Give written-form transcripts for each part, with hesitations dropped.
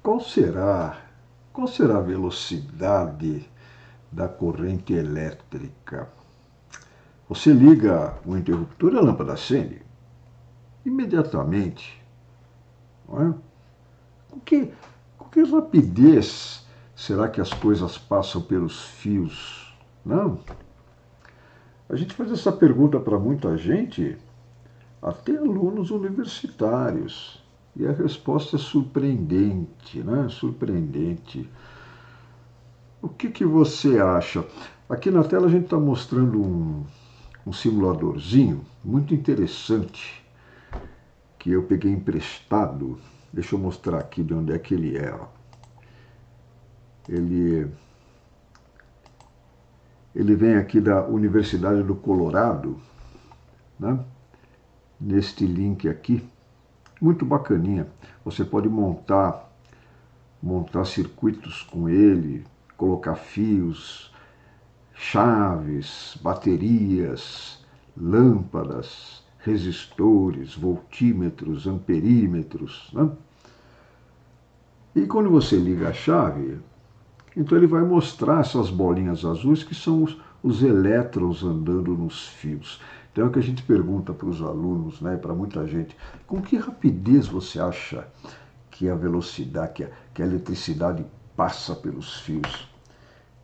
Qual será, qual será a velocidade da corrente elétrica? Você liga o interruptor e a lâmpada acende. Imediatamente. Não é? Com que, com que rapidez será que as coisas passam pelos fios? Não? A gente faz essa pergunta para muita gente, até alunos universitários. E a resposta é surpreendente, né? Surpreendente. O que você acha? Aqui na tela a gente está mostrando um simuladorzinho muito interessante que eu peguei emprestado. Deixa eu mostrar aqui de onde é que ele é. Ó. Ele vem aqui da Universidade do Colorado, né? Neste link aqui. Muito bacaninha. Você pode montar circuitos com ele, colocar fios, chaves, baterias, lâmpadas, resistores, voltímetros, amperímetros. Né? E quando você liga a chave, então ele vai mostrar essas bolinhas azuis que são os elétrons andando nos fios. Então é o que a gente pergunta para os alunos, né, para muita gente, com que rapidez você acha que a velocidade, que a eletricidade passa pelos fios?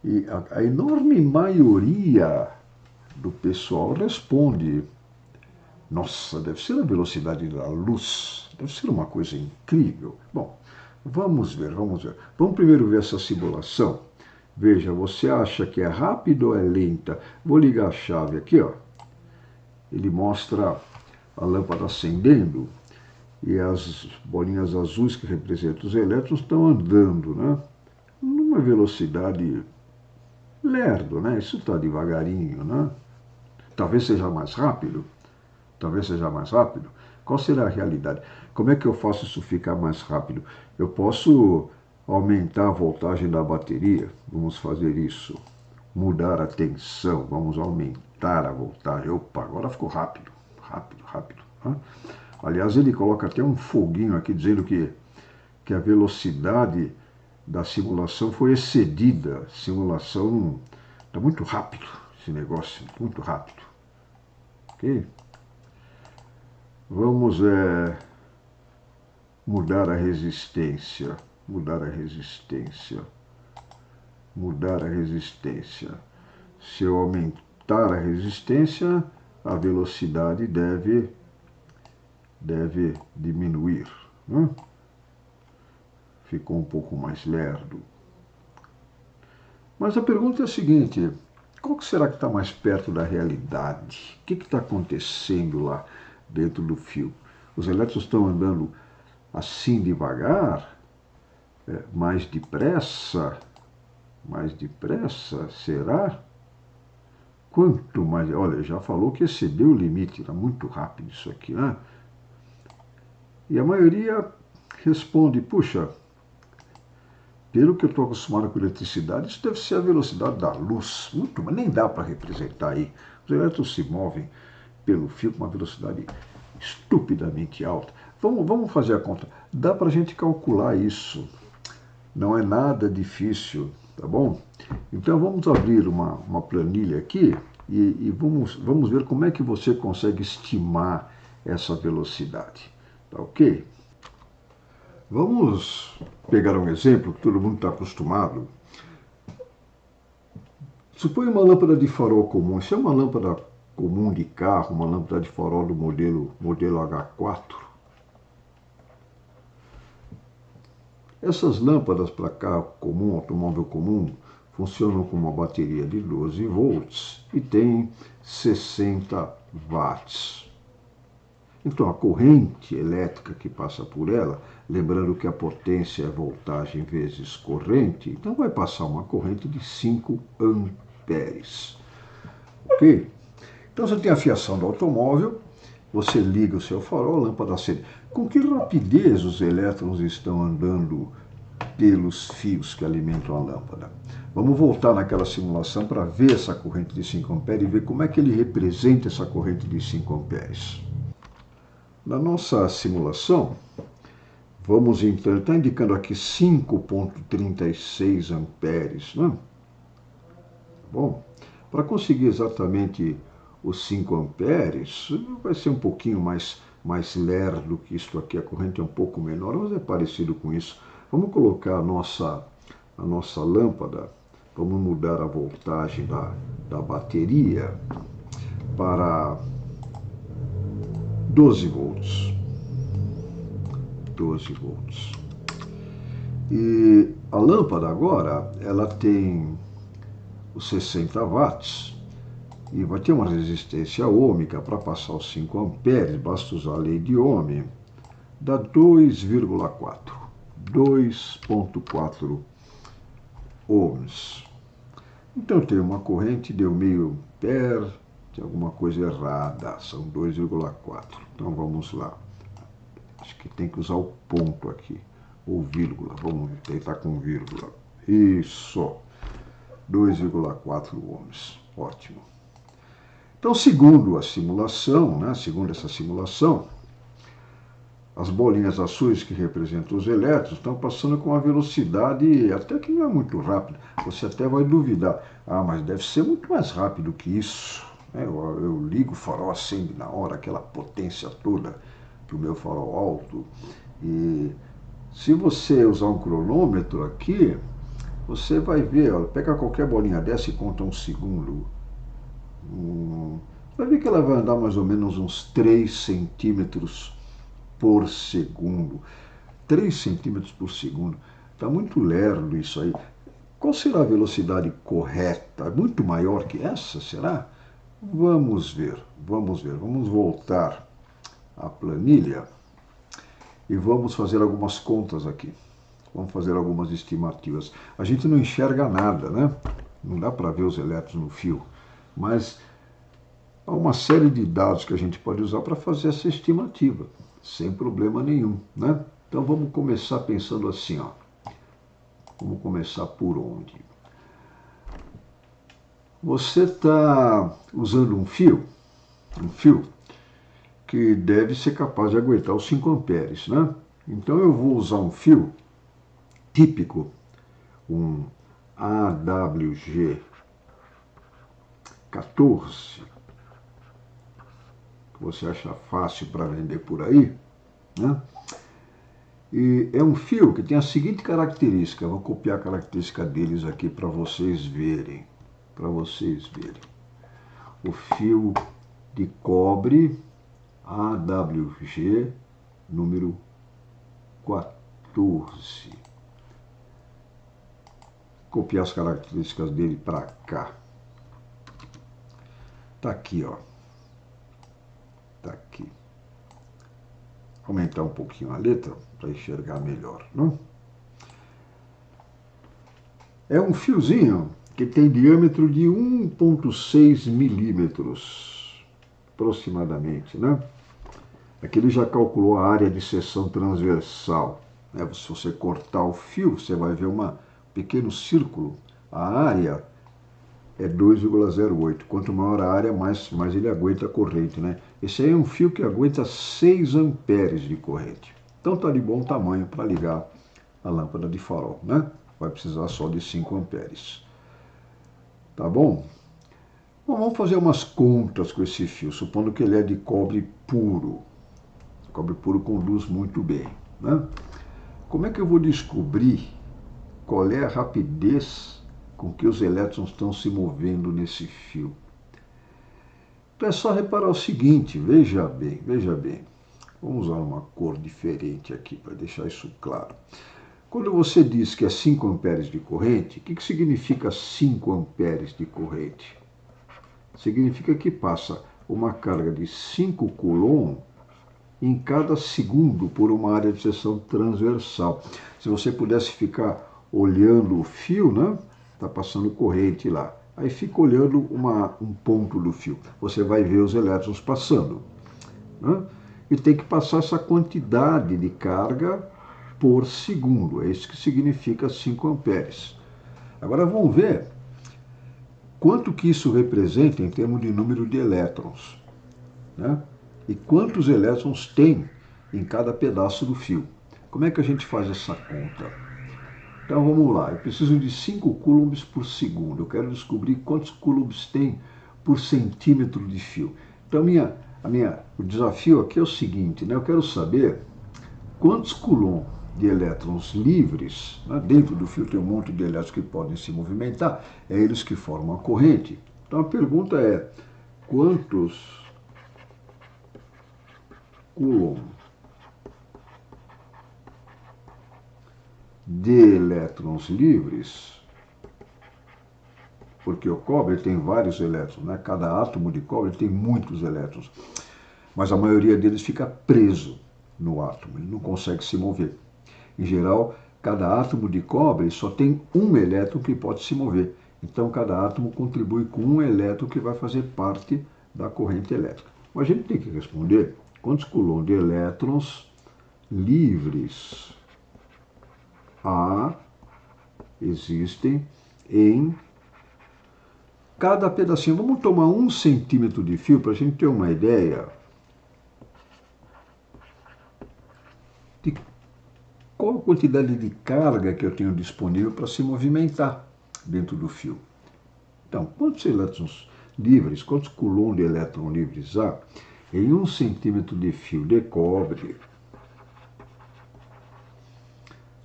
E a enorme maioria do pessoal responde: nossa, deve ser a velocidade da luz, deve ser uma coisa incrível. Bom, vamos ver. Vamos primeiro ver essa simulação. Veja, você acha que é rápido ou é lenta? Vou ligar a chave aqui, ó. Ele mostra a lâmpada acendendo e as bolinhas azuis que representam os elétrons estão andando, né? Numa velocidade lerdo, né? Isso está devagarinho, né? Talvez seja mais rápido. Talvez seja mais rápido. Qual será a realidade? Como é que eu faço isso ficar mais rápido? Eu posso aumentar a voltagem da bateria. Vamos fazer isso. Mudar a tensão. Vamos aumentar a voltagem. Opa, agora ficou rápido. Rápido. Né? Aliás, ele coloca até um foguinho aqui dizendo que a velocidade da simulação foi excedida. A simulação está muito rápido, esse negócio, muito rápido. Ok? Vamos mudar a resistência. Se eu aumentar a resistência, a velocidade deve diminuir. Né? Ficou um pouco mais lerdo. Mas a pergunta é a seguinte: qual que será que está mais perto da realidade? O que está acontecendo lá dentro do fio? Os elétrons estão andando assim devagar? Mais depressa? Será? Quanto mais... Olha, já falou que excedeu o limite, está muito rápido isso aqui, né? E a maioria responde: puxa, pelo que eu estou acostumado com eletricidade, isso deve ser a velocidade da luz. Muito, mas nem dá para representar aí. Os elétrons se movem pelo fio com uma velocidade estupidamente alta. Vamos fazer a conta. Dá para a gente calcular isso. Não é nada difícil, tá bom? Então vamos abrir uma planilha aqui e vamos ver como é que você consegue estimar essa velocidade. Tá ok? Vamos pegar um exemplo que todo mundo está acostumado. Suponha uma lâmpada de farol comum. Isso é uma lâmpada comum de carro, uma lâmpada de farol do modelo H4. Essas lâmpadas para carro comum, automóvel comum, funcionam com uma bateria de 12 volts e tem 60 watts. Então a corrente elétrica que passa por ela, lembrando que a potência é voltagem vezes corrente, então vai passar uma corrente de 5 amperes. Ok? Então você tem a fiação do automóvel, você liga o seu farol, a lâmpada acende. Com que rapidez os elétrons estão andando pelos fios que alimentam a lâmpada? Vamos voltar naquela simulação para ver essa corrente de 5 amperes e ver como é que ele representa essa corrente de 5 amperes. Na nossa simulação, Vamos então, ele está indicando aqui 5,36 amperes, né? Bom, para conseguir exatamente os 5 amperes, vai ser um pouquinho mais lerdo que isso aqui, a corrente é um pouco menor, mas é parecido com isso. Vamos colocar a nossa lâmpada, vamos mudar a voltagem da bateria para 12 volts. 12 volts. E a lâmpada agora, ela tem os 60 watts e vai ter uma resistência ohmica para passar os 5 amperes, basta usar a lei de Ohm, dá 2,4. 2,4 ohms. Então tem uma corrente, deu meio ampere, tem alguma coisa errada, são 2,4. Então vamos lá. Acho que tem que usar o ponto aqui, ou vírgula, vamos tentar com vírgula. Isso, 2,4 ohms, ótimo. Então, segundo a simulação, né, segundo essa simulação, as bolinhas azuis que representam os elétrons estão passando com uma velocidade até que não é muito rápida. Você até vai duvidar, mas deve ser muito mais rápido que isso. Eu ligo o farol, acende na hora, aquela potência toda do meu farol alto. E se você usar um cronômetro aqui, você vai ver, ó, pega qualquer bolinha dessa e conta um segundo. Vai ver que ela vai andar mais ou menos uns 3 centímetros por segundo. 3 centímetros por segundo. Está muito lerdo isso aí. Qual será a velocidade correta? Muito maior que essa, será? Vamos ver, vamos ver. Vamos voltar à planilha e vamos fazer algumas contas aqui. Vamos fazer algumas estimativas. A gente não enxerga nada, né? Não dá para ver os elétrons no fio, mas há uma série de dados que a gente pode usar para fazer essa estimativa, sem problema nenhum, né? Então vamos começar pensando assim, ó. Vamos começar por onde? Você está usando um fio que deve ser capaz de aguentar os 5 amperes, né? Então eu vou usar um fio típico, um AWG 14, que você acha fácil para vender por aí, né? E é um fio que tem a seguinte característica, vou copiar a característica deles aqui para vocês verem. O fio de cobre AWG número 14. Copiar as características dele para cá. Tá aqui, ó. Tá aqui. Aumentar um pouquinho a letra para enxergar melhor, não? É um fiozinho que tem diâmetro de 1,6 milímetros, aproximadamente, né? Aqui ele já calculou a área de seção transversal, né? Se você cortar o fio, você vai ver um pequeno círculo. A área é 2,08. Quanto maior a área, mais ele aguenta a corrente, né? Esse aí é um fio que aguenta 6 amperes de corrente. Então tá de bom tamanho para ligar a lâmpada de farol, né? Vai precisar só de 5 amperes. Tá bom? Bom, vamos fazer umas contas com esse fio, supondo que ele é de cobre puro. O cobre puro conduz muito bem, né? Como é que eu vou descobrir qual é a rapidez com que os elétrons estão se movendo nesse fio? Então é só reparar o seguinte, veja bem. Vamos usar uma cor diferente aqui para deixar isso claro. Quando você diz que é 5 amperes de corrente, o que significa 5 amperes de corrente? Significa que passa uma carga de 5 coulomb em cada segundo por uma área de seção transversal. Se você pudesse ficar olhando o fio, né? Está passando corrente lá. Aí fica olhando um ponto do fio. Você vai ver os elétrons passando, né? E tem que passar essa quantidade de carga por segundo. É isso que significa 5 amperes. Agora vamos ver quanto que isso representa em termos de número de elétrons, né? E quantos elétrons tem em cada pedaço do fio. Como é que a gente faz essa conta? Então vamos lá, eu preciso de 5 coulombs por segundo. Eu quero descobrir quantos coulombs tem por centímetro de fio. Então o desafio aqui é o seguinte, né? Eu quero saber quantos coulombs de elétrons livres, né? Dentro do fio tem um monte de elétrons que podem se movimentar, é eles que formam a corrente. Então a pergunta é, quantos coulombs de elétrons livres, porque o cobre tem vários elétrons, né? Cada átomo de cobre tem muitos elétrons, mas a maioria deles fica preso no átomo, ele não consegue se mover. Em geral, cada átomo de cobre só tem um elétron que pode se mover, então cada átomo contribui com um elétron que vai fazer parte da corrente elétrica. Mas a gente tem que responder quantos coulombs de elétrons livres existem em cada pedacinho. Vamos tomar 1 centímetro de fio para a gente ter uma ideia de qual a quantidade de carga que eu tenho disponível para se movimentar dentro do fio. Então, quantos elétrons livres, quantos coulombs de elétron livres há em 1 centímetro de fio de cobre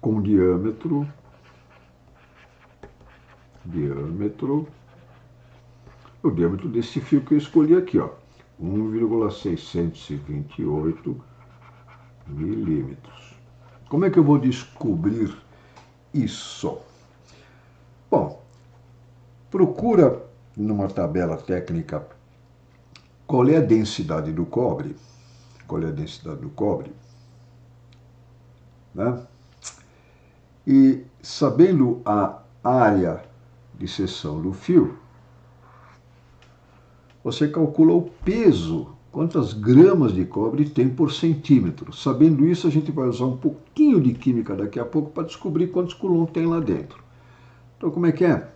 com diâmetro, o diâmetro desse fio que eu escolhi aqui, ó, 1,628 milímetros. Como é que eu vou descobrir isso? Bom, procura numa tabela técnica qual é a densidade do cobre, né? E sabendo a área de seção do fio, você calcula o peso, quantas gramas de cobre tem por centímetro. Sabendo isso, a gente vai usar um pouquinho de química daqui a pouco para descobrir quantos coulombs tem lá dentro. Então, como é que é?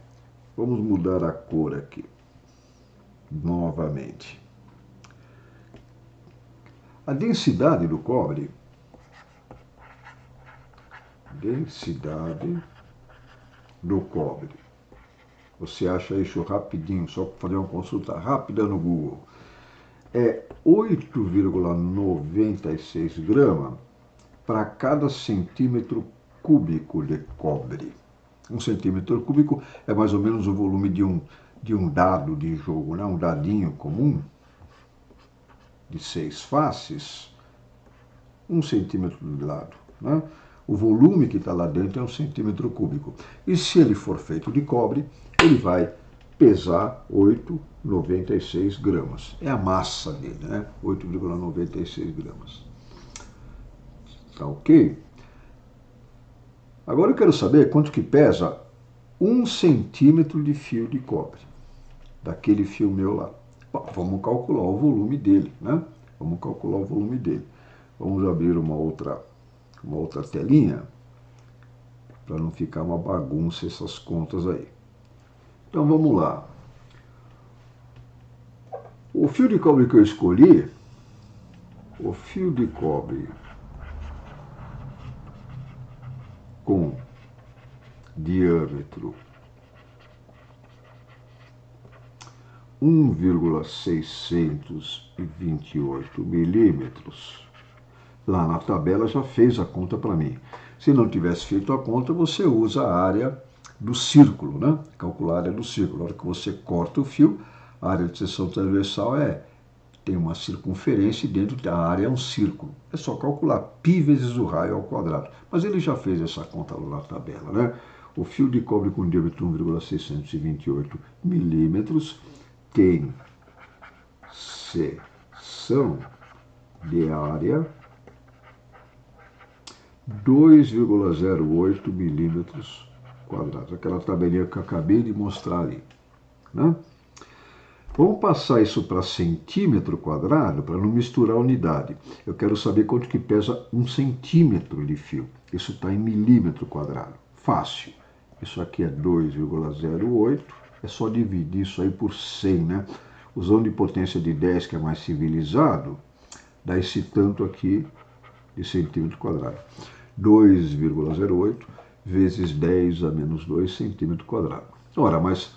Vamos mudar a cor aqui, novamente. A densidade do cobre, você acha isso rapidinho, só para fazer uma consulta rápida no Google, é 8,96 gramas para cada centímetro cúbico de cobre. 1 centímetro cúbico é mais ou menos o volume de um dado de jogo, né? Um dadinho comum de 6 faces, 1 centímetro de lado, né? O volume que está lá dentro é 1 centímetro cúbico. E se ele for feito de cobre, ele vai pesar 8,96 gramas. É a massa dele, né? 8,96 gramas. Tá ok? Agora eu quero saber quanto que pesa 1 centímetro de fio de cobre, daquele fio meu lá. Bom, vamos calcular o volume dele, né? Vamos abrir uma outra telinha, para não ficar uma bagunça essas contas aí. Então vamos lá. O fio de cobre que eu escolhi, com diâmetro 1,628 milímetros, lá na tabela já fez a conta para mim. Se não tivesse feito a conta, você usa a área do círculo, né? Calcular a área do círculo. Na hora que você corta o fio, a área de seção transversal tem uma circunferência e dentro da área é um círculo. É só calcular π vezes o raio ao quadrado. Mas ele já fez essa conta lá na tabela, né? O fio de cobre com diâmetro 1,628 milímetros tem seção de área 2,08 milímetros quadrados. Aquela tabelinha que eu acabei de mostrar ali, né? Vamos passar isso para centímetro quadrado para não misturar a unidade. Eu quero saber quanto que pesa 1 centímetro de fio. Isso está em milímetro quadrado. Fácil. Isso aqui é 2,08. É só dividir isso aí por 100, né? Usando de potência de 10, que é mais civilizado, dá esse tanto aqui de centímetro quadrado. 2,08 vezes 10 a menos 2 centímetro quadrado. Ora, mas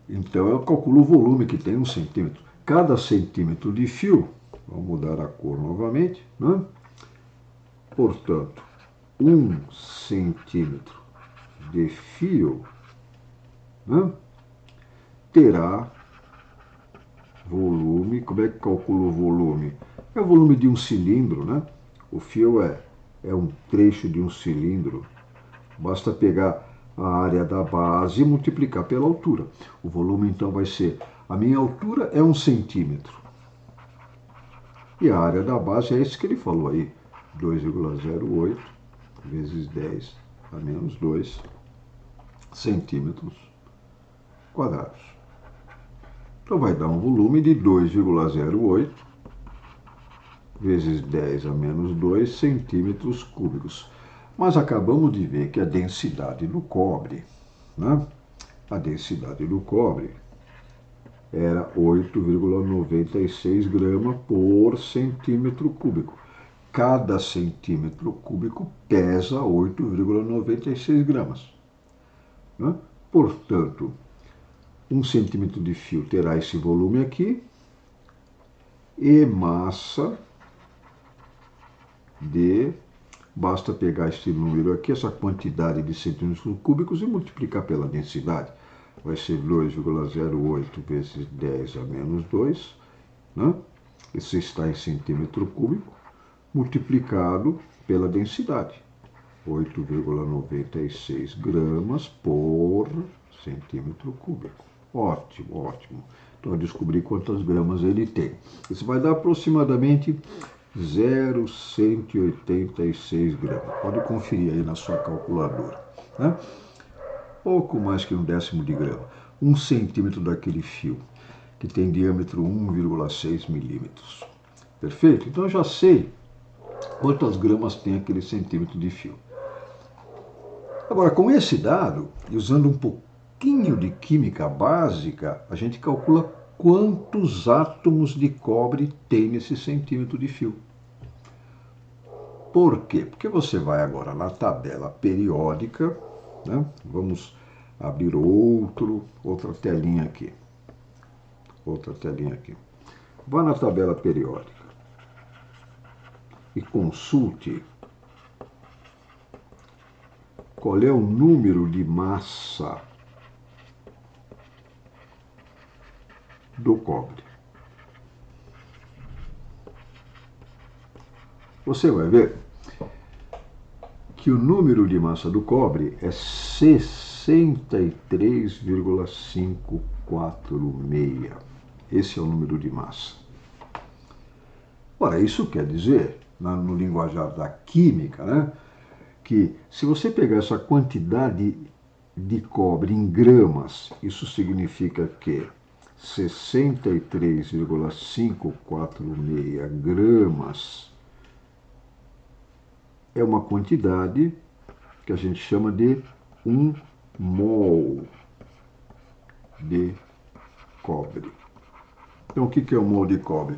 então eu calculo o volume que tem 1 centímetro. Cada centímetro de fio, vamos mudar a cor novamente, né? Portanto, 1 centímetro de fio, né, terá volume. Como é que calcula o volume? É o volume de um cilindro, né? O fio é um trecho de um cilindro. Basta pegar a área da base e multiplicar pela altura. O volume, então, vai ser... A minha altura é 1 centímetro. E a área da base é esse que ele falou aí. 2,08 vezes 10 a menos 2 centímetros quadrados. Então vai dar um volume de 2,08 vezes 10 a menos 2 centímetros cúbicos. Mas acabamos de ver que a densidade do cobre, né? A densidade do cobre era 8,96 gramas por centímetro cúbico. Cada centímetro cúbico pesa 8,96 gramas. Né? Portanto, 1 centímetro de fio terá esse volume aqui e massa de... Basta pegar este número aqui, essa quantidade de centímetros cúbicos, e multiplicar pela densidade. Vai ser 2,08 vezes 10 a menos 2, né? Isso está em centímetro cúbico, multiplicado pela densidade. 8,96 gramas por centímetro cúbico. Ótimo, ótimo. Então eu descobri quantas gramas ele tem. Isso vai dar aproximadamente 0,186 gramas. Pode conferir aí na sua calculadora, né? Pouco mais que 1/10 de grama. 1 centímetro daquele fio, que tem diâmetro 1,6 milímetros. Perfeito? Então eu já sei quantas gramas tem aquele centímetro de fio. Agora, com esse dado, e usando um pouquinho de química básica, a gente calcula quantos átomos de cobre tem nesse centímetro de fio. Por quê? Porque você vai agora na tabela periódica, né? Vamos abrir outra telinha aqui. Outra telinha aqui. Vá na tabela periódica e consulte qual é o número de massa do cobre. Você vai ver que o número de massa do cobre é 63,546. Esse é o número de massa. Ora, isso quer dizer, no linguajar da química, né, que se você pegar essa quantidade de cobre em gramas, isso significa que 63,546 gramas é uma quantidade que a gente chama de 1 mol de cobre. Então, o que é 1 mol de cobre?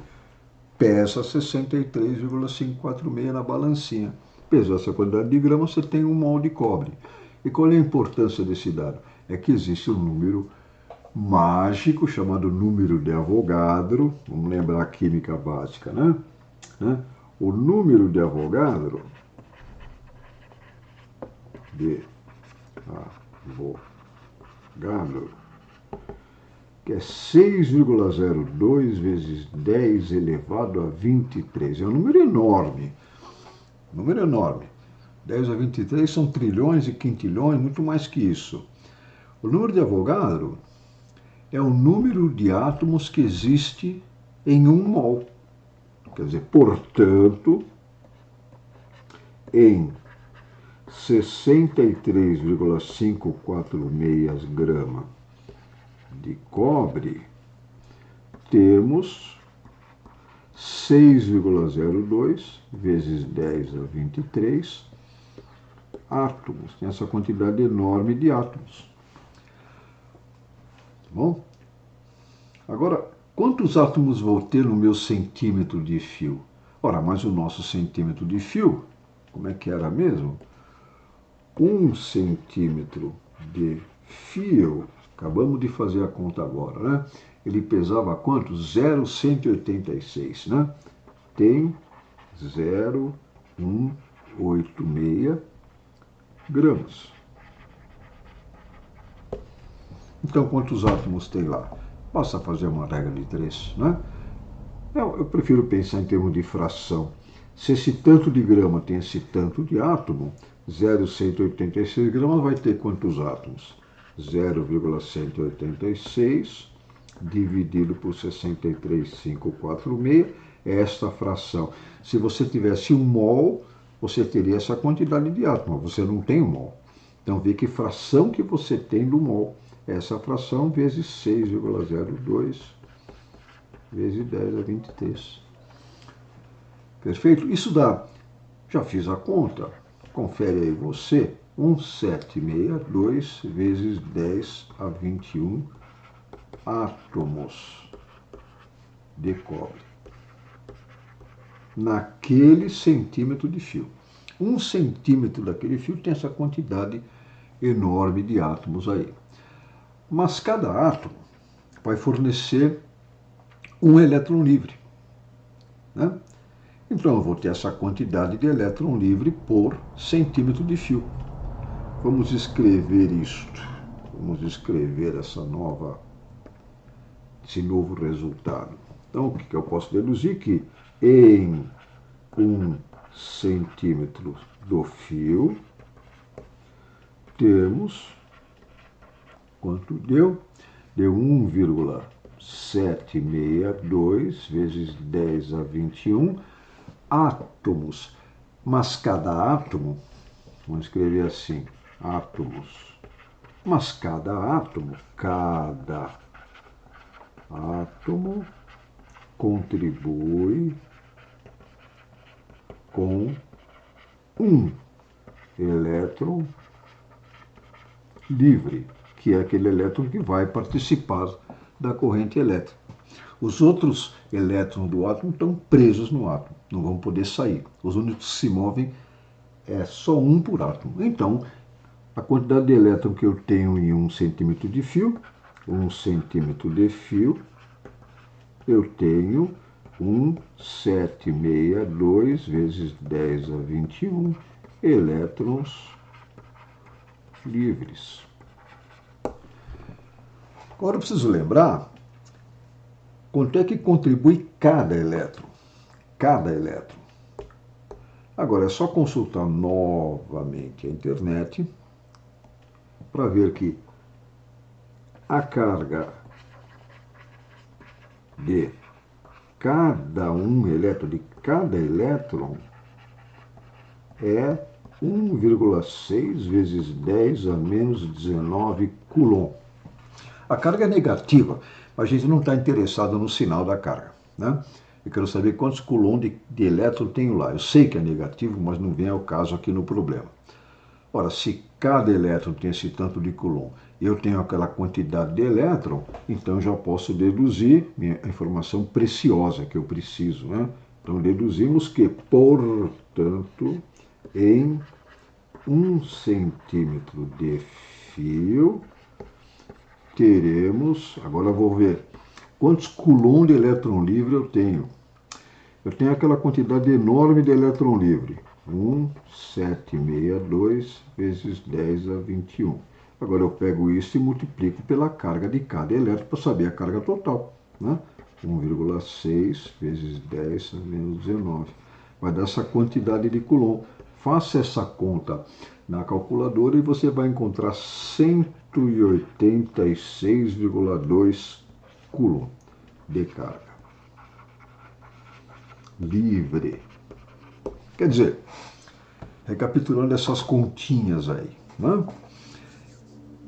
Pesa 63,546 na balancinha. Pesou essa quantidade de gramas, você tem 1 mol de cobre. E qual é a importância desse dado? É que existe um número mágico chamado número de Avogadro. Vamos lembrar a química básica, né? O número de Avogadro que é 6,02 vezes 10 elevado a 23. É um número enorme. Número enorme. 10 a 23 são trilhões e quintilhões, muito mais que isso. O número de Avogadro é o número de átomos que existe em 1 mol. Quer dizer, portanto, em 63,546 gramas de cobre, temos 6,02 vezes 10 a 23 átomos. Tem essa quantidade enorme de átomos. Bom, agora, quantos átomos vou ter no meu centímetro de fio? Ora, mas o nosso centímetro de fio como é que era mesmo? 1 centímetro de fio, acabamos de fazer a conta agora, né? Ele pesava quanto? 0,186, né? Tem 0,186 gramas. Então, quantos átomos tem lá? Basta fazer uma regra de 3, né? Eu prefiro pensar em termos de fração. Se esse tanto de grama tem esse tanto de átomo, 0,186 gramas vai ter quantos átomos? 0,186 dividido por 63,546 é esta fração. Se você tivesse 1 mol, você teria essa quantidade de átomos. Você não tem 1 mol. Então, vê que fração que você tem do mol. Essa fração vezes 6,02 vezes 10 a 23. Perfeito? Isso dá, já fiz a conta, confere aí você, 1762 vezes 10 a 21 átomos de cobre naquele centímetro de fio. 1 centímetro daquele fio tem essa quantidade enorme de átomos aí. Mas cada átomo vai fornecer um elétron livre, né? Então eu vou ter essa quantidade de elétron livre por centímetro de fio. Vamos escrever isto. Vamos escrever esse novo resultado. Então o que eu posso deduzir? Que em 1 centímetro do fio temos, quanto deu? Deu 1,762 vezes 10 a 21 átomos. Mas cada átomo, vamos escrever assim, átomos. Mas cada átomo contribui com um elétron livre, que é aquele elétron que vai participar da corrente elétrica. Os outros elétrons do átomo estão presos no átomo, não vão poder sair. Os únicos que se movem é só um por átomo. Então, a quantidade de elétron que eu tenho em 1 centímetro de fio, 1 centímetro de fio, eu tenho 1,762 vezes 10 a 21 elétrons livres. Agora eu preciso lembrar quanto é que contribui cada elétron. Cada elétron. Agora é só consultar novamente a internet para ver que a carga de cada elétron é 1,6 vezes 10 a menos 19 coulomb. A carga é negativa, mas a gente não está interessado no sinal da carga, né? Eu quero saber quantos coulomb de elétron tenho lá. Eu sei que é negativo, mas não vem ao caso aqui no problema. Ora, se cada elétron tem esse tanto de coulomb, eu tenho aquela quantidade de elétron, então já posso deduzir a informação preciosa que eu preciso, né? Então deduzimos que, portanto, em 1 centímetro de fio, teremos, agora eu vou ver, quantos coulomb de elétron livre eu tenho. Eu tenho aquela quantidade enorme de elétron livre. 1,762 vezes 10 a 21. Agora eu pego isso e multiplico pela carga de cada elétron para saber a carga total, né? 1,6 vezes 10 a menos 19. Vai dar essa quantidade de coulomb. Faça essa conta na calculadora e você vai encontrar 186,2 coulomb de carga livre. Quer dizer, recapitulando essas continhas aí, né?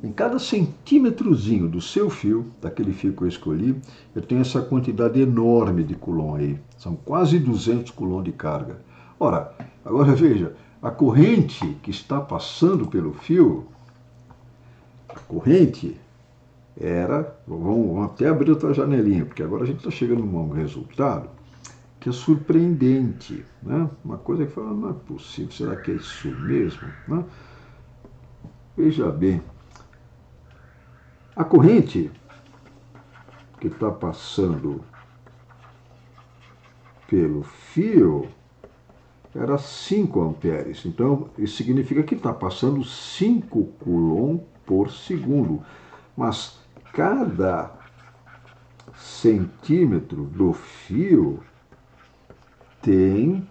Em cada centímetrozinho do seu fio, daquele fio que eu escolhi, eu tenho essa quantidade enorme de coulomb aí. São quase 200 coulomb de carga. Ora, agora veja, a corrente que está passando pelo fio, a corrente era, vamos até abrir outra janelinha, porque agora a gente está chegando a um resultado que é surpreendente, né? Uma coisa que fala, não é possível, será que é isso mesmo? Né? Veja bem, a corrente que está passando pelo fio era 5 amperes. Então, isso significa que está passando 5 coulomb por segundo. Mas cada centímetro do fio tem,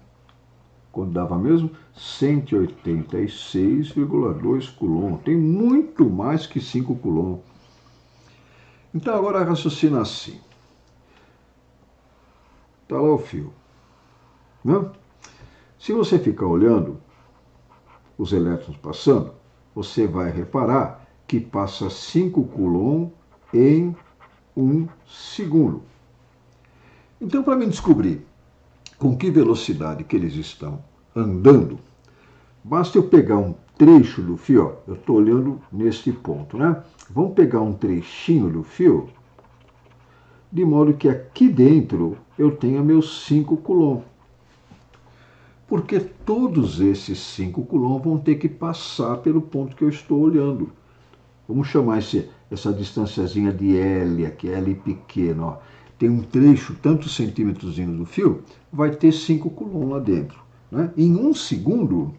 quando dava mesmo, 186,2 coulomb. Tem muito mais que 5 coulomb. Então, agora raciocina assim. Está lá o fio, né? Se você ficar olhando os elétrons passando, você vai reparar que passa 5 coulomb em 1 segundo. Então, para mim descobrir com que velocidade que eles estão andando, basta eu pegar um trecho do fio, ó, eu estou olhando neste ponto, né? Vamos pegar um trechinho do fio, de modo que aqui dentro eu tenha meus 5 coulomb. Porque todos esses 5 coulomb vão ter que passar pelo ponto que eu estou olhando. Vamos chamar essa distanciazinha de L, aqui L pequeno. Ó. Tem um trecho, tantos centímetros do fio, vai ter 5 coulomb lá dentro. Né? Em 1 segundo,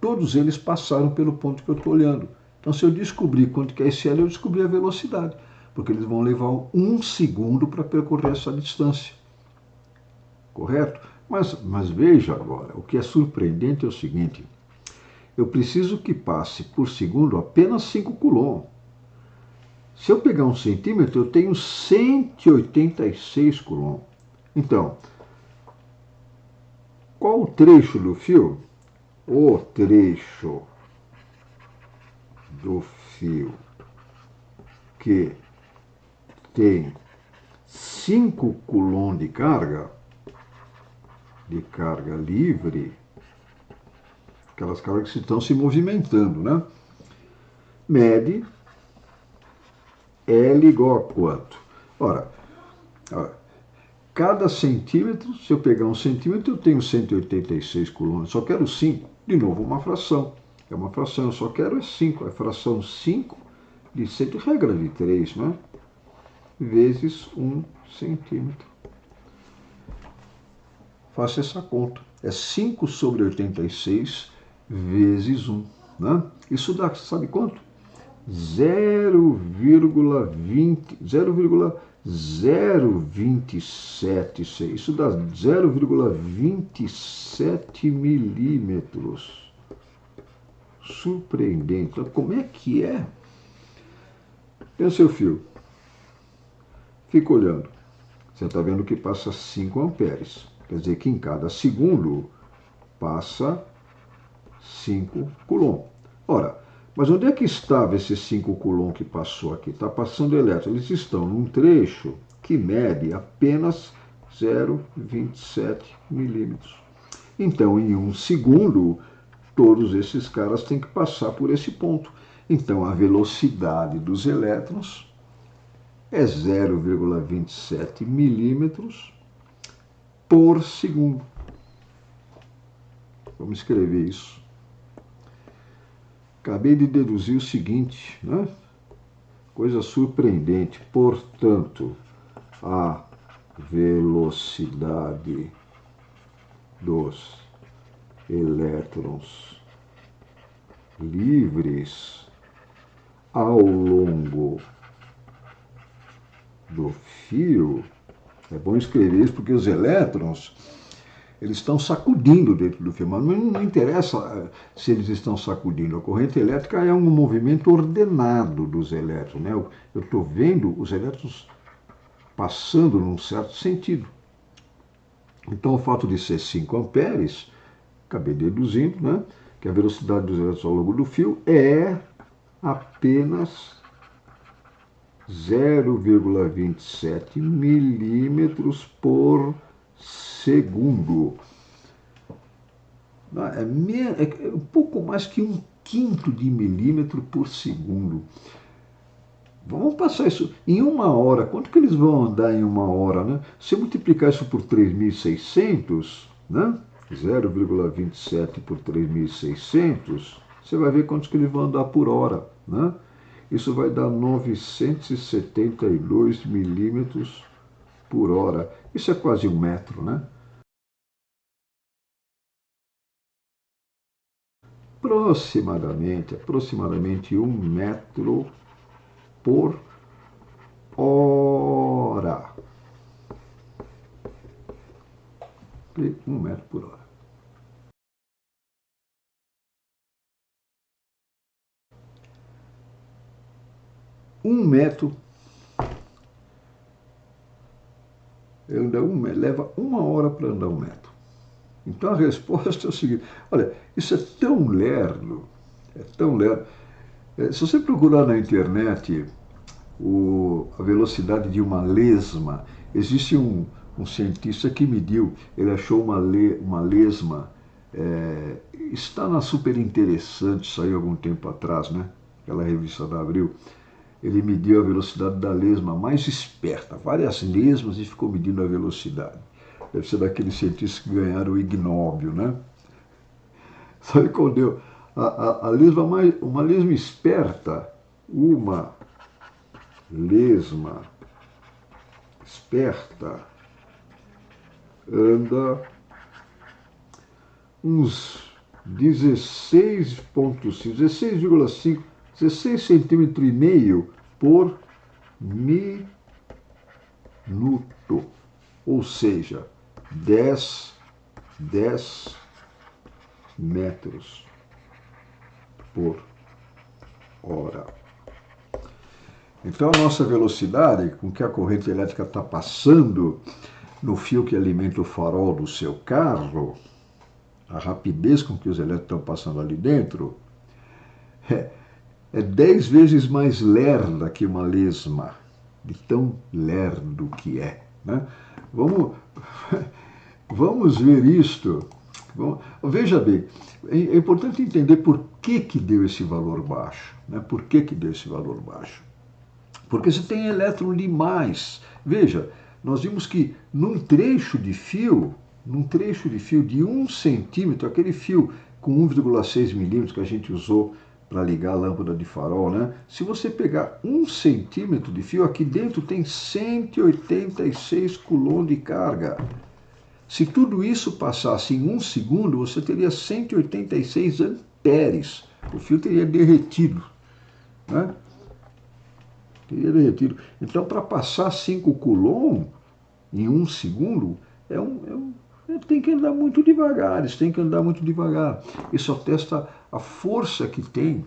todos eles passaram pelo ponto que eu estou olhando. Então, se eu descobrir quanto que é esse L, eu descobri a velocidade, porque eles vão levar 1 segundo para percorrer essa distância. Correto? Mas veja agora, o que é surpreendente é o seguinte, eu preciso que passe por segundo apenas 5 coulomb. Se eu pegar 1 centímetro, eu tenho 186 coulomb. Então, qual o trecho do fio? O trecho do fio que tem 5 coulomb de carga livre, aquelas cargas que estão se movimentando, né? Mede L igual a quanto? Ora, cada centímetro, se eu pegar 1 centímetro, eu tenho 186 coulomb. Só quero 5. De novo, uma fração. É uma fração, eu só quero 5. É fração 5 de 100, regra de 3, né? Vezes 1 centímetro. Faça essa conta. É 5 sobre 86 vezes 1. Né? Isso dá, sabe quanto? 0,027,6. Isso dá 0,27 milímetros. Surpreendente. Então, como é que é? Tem o seu fio. Fica olhando. Você está vendo que passa 5 amperes. Quer dizer que em cada segundo passa 5 coulomb. Ora, mas onde é que estava esses 5 coulomb que passou aqui? Está passando elétron. Eles estão num trecho que mede apenas 0,27 milímetros. Então, em 1 segundo, todos esses caras têm que passar por esse ponto. Então, a velocidade dos elétrons é 0,27 milímetros por segundo. Vamos escrever isso. Acabei de deduzir o seguinte, né? Coisa surpreendente. Portanto, a velocidade dos elétrons livres ao longo do fio, é bom escrever isso porque os elétrons, eles estão sacudindo dentro do fio, mas não interessa se eles estão sacudindo. A corrente elétrica é um movimento ordenado dos elétrons, né? Eu estou vendo os elétrons passando num certo sentido. Então, o fato de ser 5 amperes, acabei deduzindo, né, que a velocidade dos elétrons ao longo do fio é apenas 0,27 milímetros por segundo. É um pouco mais que 1/5 de milímetro por segundo. Vamos passar isso em uma hora. Quanto que eles vão andar em uma hora, né? Se eu multiplicar isso por 3.600, né? 0,27 por 3.600, você vai ver quantos que eles vão andar por hora, né? Isso vai dar 972 milímetros por hora. Isso é quase 1 metro, né? Aproximadamente 1 metro por hora. 1 metro por hora. 1 metro leva 1 hora para andar 1 metro. Então a resposta é o seguinte: olha, isso é tão lerdo, é tão lerdo. Se você procurar na internet a velocidade de uma lesma, existe um cientista que mediu, ele achou uma lesma, está na Super Interessante, saiu algum tempo atrás, né? Aquela revista da Abril. Ele mediu a velocidade da lesma mais esperta, várias lesmas, e ficou medindo a velocidade. Deve ser daqueles cientistas que ganharam o Ig Nobel, né? Sabe qual deu? A lesma uma lesma esperta, uma lesma esperta anda uns 16,5, 16,5, 16 centímetros e meio por minuto, ou seja, 10 metros por hora. Então a nossa velocidade com que a corrente elétrica está passando no fio que alimenta o farol do seu carro, a rapidez com que os elétrons estão passando ali dentro, é 10 vezes mais lerda que uma lesma, de tão lerdo que é. Né? Vamos, vamos ver isto. Veja bem, é importante entender por que deu esse valor baixo. Né? Por que deu esse valor baixo? Porque você tem elétron demais. Veja, nós vimos que num trecho de fio de 1 centímetro, aquele fio com 1,6 milímetros que a gente usou para ligar a lâmpada de farol, né? Se você pegar 1 centímetro de fio, aqui dentro tem 186 coulomb de carga. Se tudo isso passasse em 1 segundo, você teria 186 amperes. O fio teria derretido, né? Teria derretido. Então, para passar 5 coulomb em 1 segundo, tem que andar muito devagar, eles têm que andar muito devagar. Isso atesta a força que tem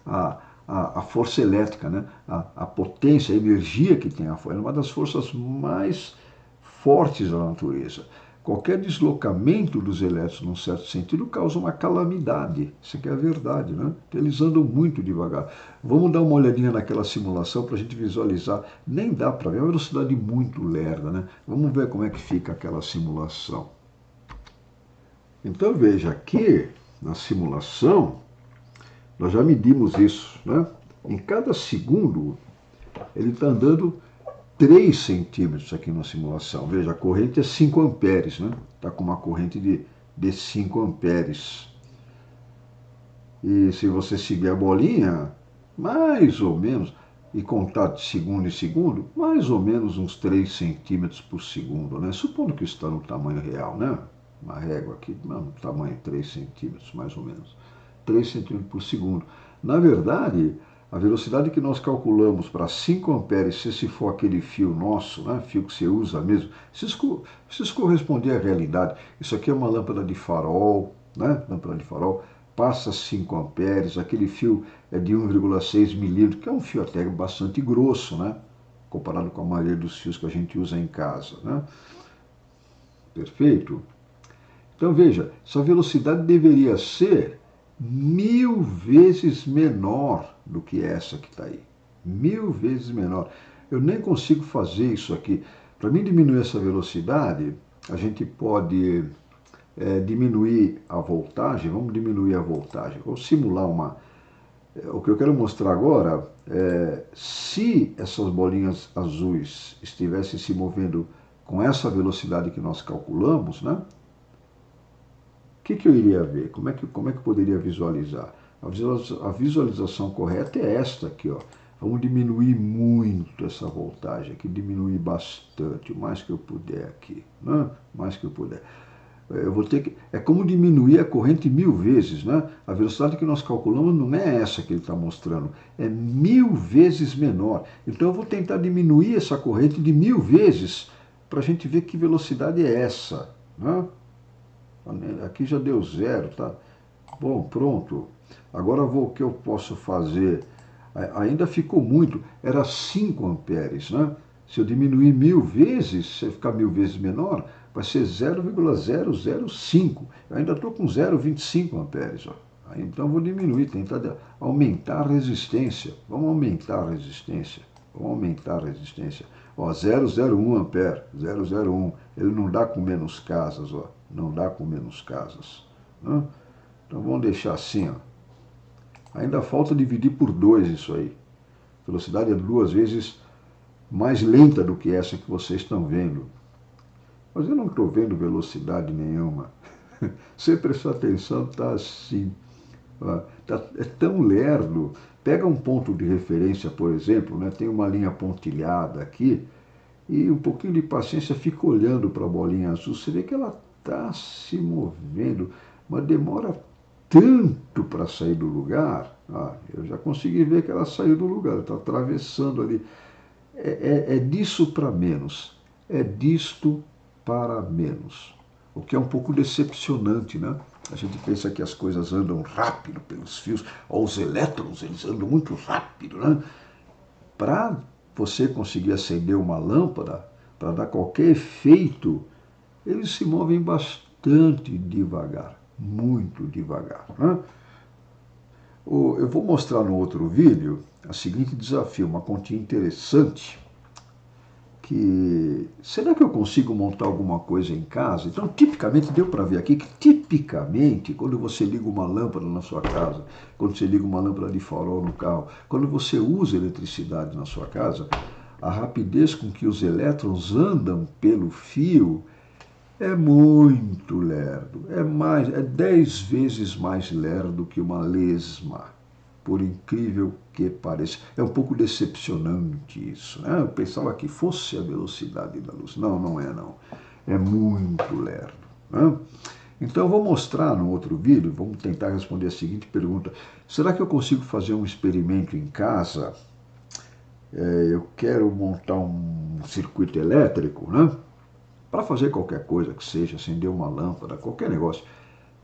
a força elétrica, né? A potência, a energia que tem a força. É uma das forças mais fortes da natureza. Qualquer deslocamento dos elétrons, num certo sentido, causa uma calamidade. Isso aqui é a verdade, né? Eles andam muito devagar. Vamos dar uma olhadinha naquela simulação para a gente visualizar. Nem dá para ver, é uma velocidade muito lerda, né? Vamos ver como é que fica aquela simulação. Então veja, aqui na simulação, nós já medimos isso, né? Em cada segundo, ele está andando 3 centímetros aqui na simulação. Veja, a corrente é 5 amperes, né? Está com uma corrente de 5 amperes. E se você seguir a bolinha, mais ou menos, e contar de segundo em segundo, mais ou menos uns 3 centímetros por segundo, né? Supondo que isso está no tamanho real, né? Uma régua aqui, no tamanho 3 centímetros, mais ou menos. 3 centímetros por segundo. Na verdade, a velocidade que nós calculamos para 5 amperes, se esse for aquele fio nosso, né, fio que você usa mesmo, precisa corresponder à realidade. Isso aqui é uma lâmpada de farol, né, lâmpada de farol, passa 5 amperes, aquele fio é de 1,6 milímetros, que é um fio até bastante grosso, né, comparado com a maioria dos fios que a gente usa em casa. Né. Perfeito? Então veja, essa velocidade deveria ser 1000 vezes menor do que essa que está aí. 1000 vezes menor. Eu nem consigo fazer isso aqui. Para mim diminuir essa velocidade, a gente pode diminuir a voltagem. Vamos diminuir a voltagem. Vou simular uma... O que eu quero mostrar agora Se essas bolinhas azuis estivessem se movendo com essa velocidade que nós calculamos, né? O que eu iria ver? Como é que eu poderia visualizar? A visualização correta é esta aqui, ó. Vamos diminuir muito essa voltagem aqui, diminuir bastante, o mais que eu puder aqui, né? O mais que eu puder. Eu vou ter que... É como diminuir a corrente 1000 vezes, né? A velocidade que nós calculamos não é essa que ele está mostrando, é 1000 vezes menor. Então eu vou tentar diminuir essa corrente de 1000 vezes para a gente ver que velocidade é essa, né? Aqui já deu 0, tá? Bom, pronto. Agora o que eu posso fazer? Ainda ficou muito, era 5 amperes, né? Se eu diminuir 1000 vezes, se ficar 1000 vezes menor, vai ser 0,005. Eu ainda estou com 0,25 amperes, ó. Então eu vou diminuir, tentar aumentar a resistência. Vamos aumentar a resistência. Vamos aumentar a resistência. Ó, 0,01 ampere, 0,01. Ele não dá com menos casas, ó. Não dá com menos casas, né? Então vamos deixar assim, ó. Ainda falta dividir por 2 isso aí. A velocidade é 2 vezes mais lenta do que essa que vocês estão vendo. Mas eu não estou vendo velocidade nenhuma. Se prestar atenção, está assim. É tão lerdo. Pega um ponto de referência, por exemplo, né? Tem uma linha pontilhada aqui, e um pouquinho de paciência, fica olhando para a bolinha azul, você vê que ela está se movendo, mas demora tanto para sair do lugar. Eu já consegui ver que ela saiu do lugar, está atravessando ali. É disso para menos, é disto para menos, o que é um pouco decepcionante, né? A gente pensa que as coisas andam rápido pelos fios, ou os elétrons, eles andam muito rápido, né? Para você conseguir acender uma lâmpada, para dar qualquer efeito, eles se movem bastante devagar, muito devagar, né? Eu vou mostrar no outro vídeo o seguinte desafio, uma continha interessante, que será que eu consigo montar alguma coisa em casa? Então, tipicamente, deu para ver aqui que tipicamente, quando você liga uma lâmpada na sua casa, quando você liga uma lâmpada de farol no carro, quando você usa eletricidade na sua casa, a rapidez com que os elétrons andam pelo fio é muito lerdo, é 10 vezes mais lerdo que uma lesma, por incrível que pareça. É um pouco decepcionante isso, né? Eu pensava que fosse a velocidade da luz. Não, não é não. É muito lerdo, né? Então eu vou mostrar no outro vídeo, vamos tentar responder a seguinte pergunta. Será que eu consigo fazer um experimento em casa? Eu quero montar um circuito elétrico, né? Para fazer qualquer coisa que seja, acender uma lâmpada, qualquer negócio,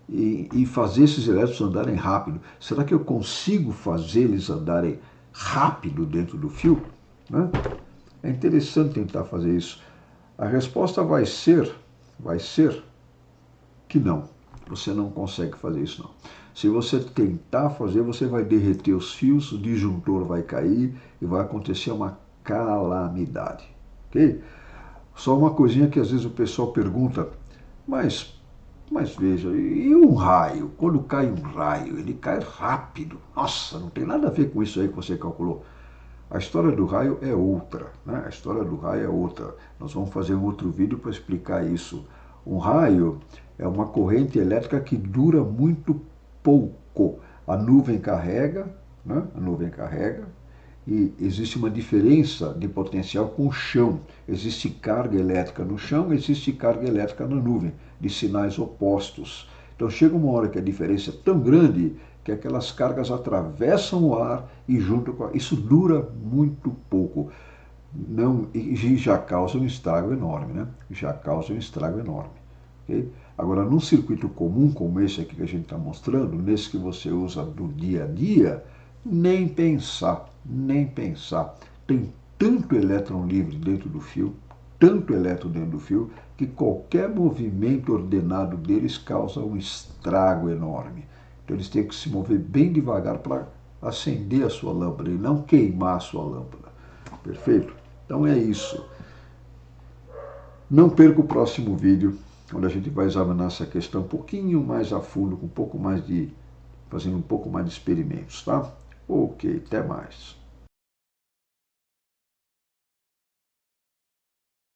e fazer esses elétrons andarem rápido. Será que eu consigo fazer eles andarem rápido dentro do fio? Né? É interessante tentar fazer isso. A resposta vai ser que não. Você não consegue fazer isso, não. Se você tentar fazer, você vai derreter os fios, o disjuntor vai cair e vai acontecer uma calamidade. Ok? Só uma coisinha que às vezes o pessoal pergunta, mas veja, e um raio? Quando cai um raio, ele cai rápido. Nossa, não tem nada a ver com isso aí que você calculou. A história do raio é outra, né? A história do raio é outra. Nós vamos fazer um outro vídeo para explicar isso. Um raio é uma corrente elétrica que dura muito pouco. A nuvem carrega, né? A nuvem carrega, e existe uma diferença de potencial com o chão. Existe carga elétrica no chão, existe carga elétrica na nuvem, de sinais opostos. Então chega uma hora que a diferença é tão grande que aquelas cargas atravessam o ar e junto com isso dura muito pouco. Não, e já causa um estrago enorme, né? Já causa um estrago enorme. Okay? Agora, num circuito comum como esse aqui que a gente está mostrando, nesse que você usa do dia a dia, nem pensar, nem pensar. Tem tanto elétron livre dentro do fio, tanto elétron dentro do fio, que qualquer movimento ordenado deles causa um estrago enorme. Então eles têm que se mover bem devagar para acender a sua lâmpada e não queimar a sua lâmpada. Perfeito? Então é isso. Não perca o próximo vídeo, onde a gente vai examinar essa questão um pouquinho mais a fundo, com um pouco mais de, fazendo um pouco mais de experimentos, tá? Ok, até mais.